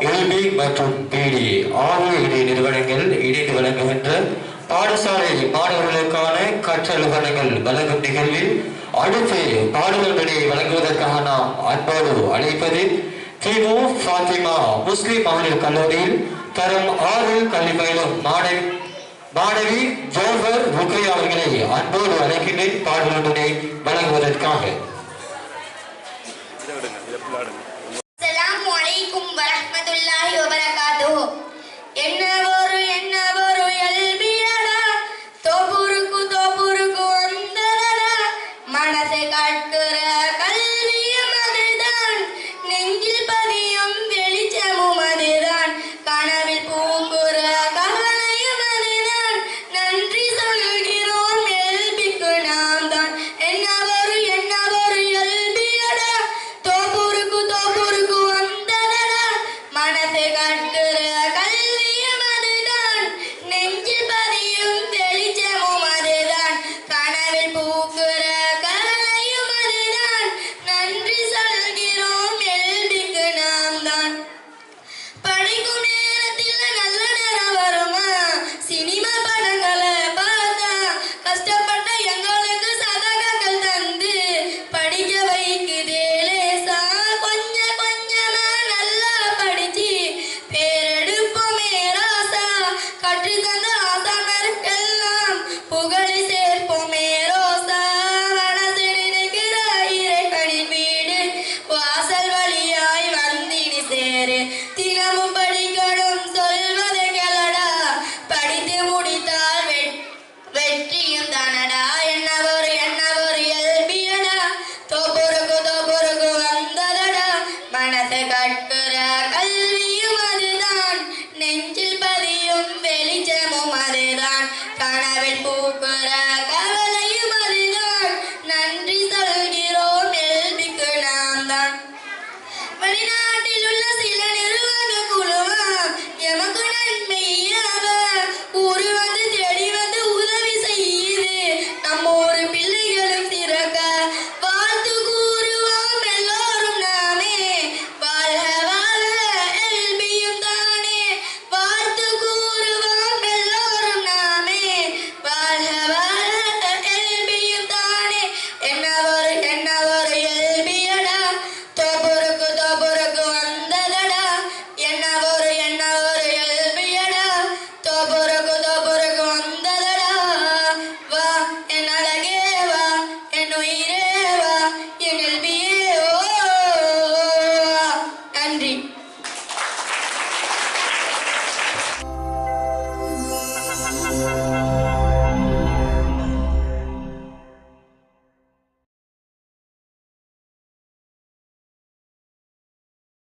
LP மற்றும் பிடி ஆகிய இணை நிறுவனங்கள் இணைந்து வழங்குகின்ற பாடசாலை மாணவர்களுக்கான கற்றல் உபகரணங்கள் வழங்கும் நிகழ்வில் அடுத்து பாடல்களை வழங்குவதற்காக நாம் அன்போடு அழைப்பது திமு ஃபாத்திமா முஸ்லிம் மகளிர் கல்லூரியில் தரம் 6 கல்வி பயிலும் மாணவி ஜோஹர் ருக்கையா அவர்களை அன்போடு அழைக்கின்றேன் பாடல்களை வழங்குவதற்காக. அஸ்ஸலாமு அலைக்கும் வரஹ்மத்துல்லாஹி வபரகாத்துஹு. என்னவொரு எல்பியடா தோபுருக்கு அந்தடா மனசை காட்டுற